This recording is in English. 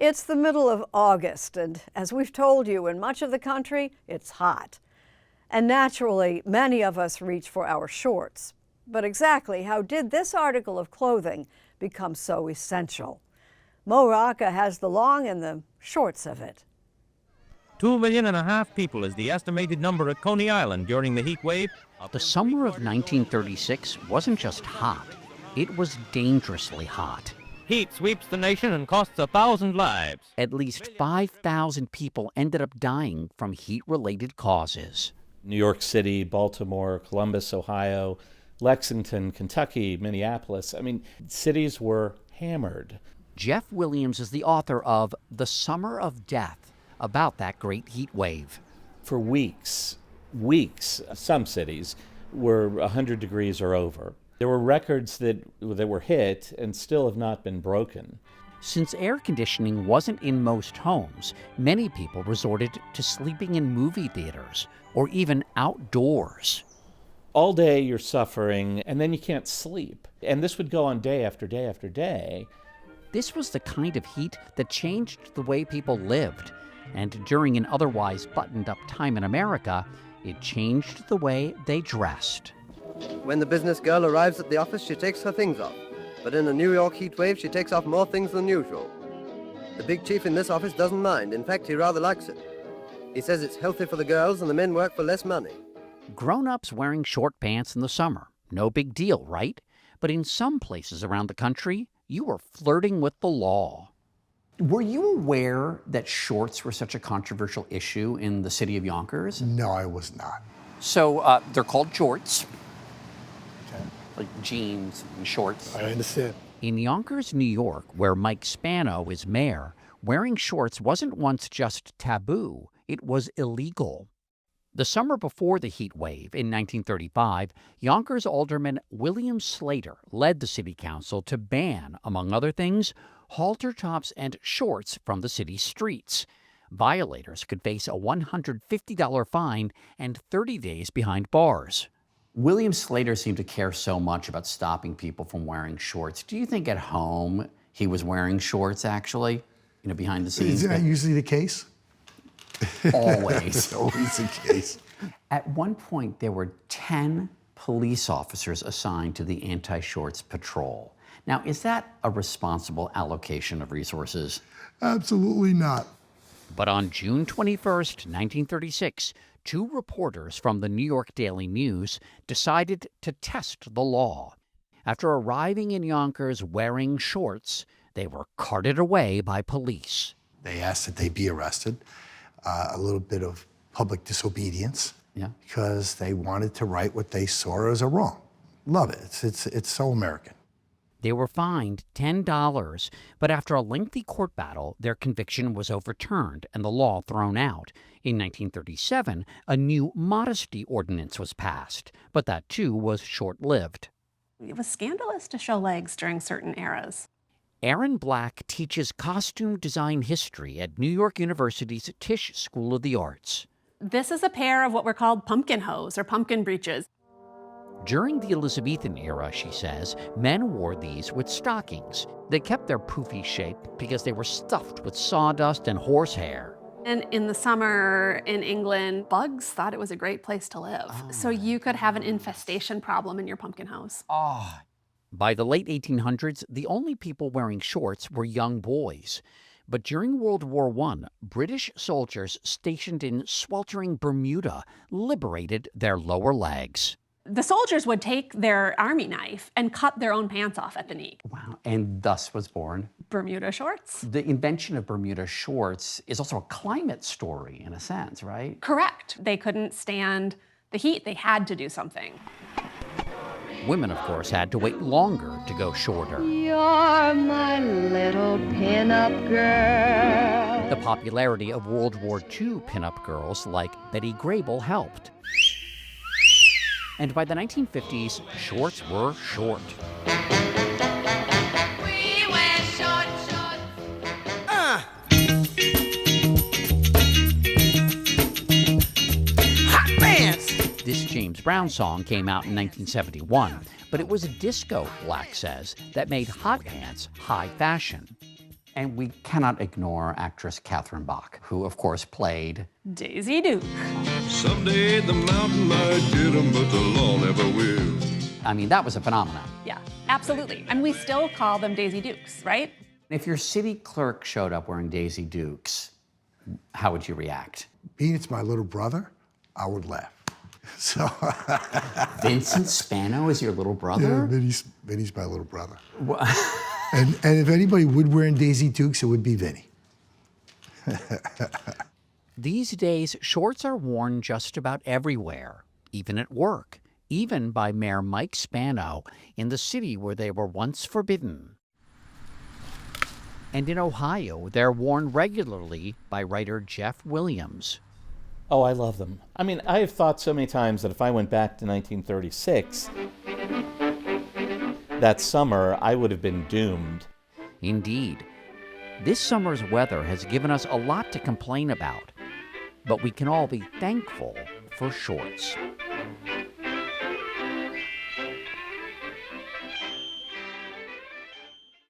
It's the middle of August, and as we've told you, in much of the country, it's hot. And naturally, many of us reach for our shorts. But exactly how did this article of clothing become so essential? Mo Rocca has the long and the shorts of it. 2.5 million people is the estimated number at Coney Island during the heat wave. The summer of 1936 wasn't just hot, it was dangerously hot. Heat sweeps the nation and costs 1,000 lives. At least 5,000 people ended up dying from heat-related causes. New York City, Baltimore, Columbus, Ohio, Lexington, Kentucky, Minneapolis. I mean, cities were hammered. Jeff Williams is the author of The Summer of Death, about that great heat wave. For weeks, some cities were 100 degrees or over. There were records that were hit and still have not been broken. Since air conditioning wasn't in most homes, many people resorted to sleeping in movie theaters or even outdoors. All day you're suffering, and then you can't sleep. And this would go on day after day after day. This was the kind of heat that changed the way people lived. And during an otherwise buttoned-up time in America, it changed the way they dressed. When the business girl arrives at the office, she takes her things off. But in a New York heat wave, she takes off more things than usual. The big chief in this office doesn't mind. In fact, he rather likes it. He says it's healthy for the girls and the men work for less money. Grown-ups wearing short pants in the summer. No big deal, right? But in some places around the country, you were flirting with the law. Were you aware that shorts were such a controversial issue in the city of Yonkers? No, I was not. So they're called jorts. Okay. Like jeans and shorts. I understand. In Yonkers, New York, where Mike Spano is mayor, wearing shorts wasn't once just taboo, it was illegal. The summer before the heat wave, in 1935, Yonkers Alderman William Slater led the city council to ban, among other things, halter tops and shorts from the city's streets. Violators could face a $150 fine and 30 days behind bars. William Slater seemed to care so much about stopping people from wearing shorts. Do you think at home he was wearing shorts, actually, behind the scenes? Is that usually the case? Always. It's always the case. At one point, there were 10 police officers assigned to the anti-shorts patrol. Now, is that a responsible allocation of resources? Absolutely not. But on June 21st, 1936, two reporters from the New York Daily News decided to test the law. After arriving in Yonkers wearing shorts, they were carted away by police. They asked that they be arrested. A little bit of public disobedience. Yeah. Because they wanted to right what they saw as a wrong. Love it. It's so American. They were fined $10, but after a lengthy court battle, their conviction was overturned and the law thrown out. In 1937, a new modesty ordinance was passed, but that too was short-lived. It was scandalous to show legs during certain eras. Aaron Black teaches costume design history at New York University's Tisch School of the Arts. This is a pair of what were called pumpkin hose or pumpkin breeches. During the Elizabethan era, she says, men wore these with stockings. They kept their poofy shape because they were stuffed with sawdust and horsehair. And in the summer in England, bugs thought it was a great place to live. So you could have an infestation problem in your pumpkin house. By the late 1800s, the only people wearing shorts were young boys. But during World War I, British soldiers stationed in sweltering Bermuda liberated their lower legs. The soldiers would take their army knife and cut their own pants off at the knee. Wow. And thus was born Bermuda shorts. The invention of Bermuda shorts is also a climate story, in a sense, right? Correct. They couldn't stand the heat. They had to do something. Women, of course, had to wait longer to go shorter. You're my little pinup girl. The popularity of World War II pinup girls like Betty Grable helped. And by the 1950s, shorts were short. We wear short shorts. Hot pants! This James Brown song came out in 1971, but it was a disco, Black says, that made hot pants high fashion. And we cannot ignore actress Catherine Bach, who, of course, played Daisy Duke. Someday the mountain might get 'em, but the law never will. I mean, that was a phenomenon. Yeah, absolutely. And we still call them Daisy Dukes, right? If your city clerk showed up wearing Daisy Dukes, how would you react? Being it's my little brother, I would laugh. So Vincent Spano is your little yeah, brother? Vinny's my little brother. And if anybody would wear Daisy Dukes, it would be Vinny. These days, shorts are worn just about everywhere, even at work, even by Mayor Mike Spano in the city where they were once forbidden. And in Ohio, they're worn regularly by writer Jeff Williams. Oh, I love them. I mean, I have thought so many times that if I went back to 1936, that summer, I would have been doomed. Indeed, this summer's weather has given us a lot to complain about, but we can all be thankful for shorts.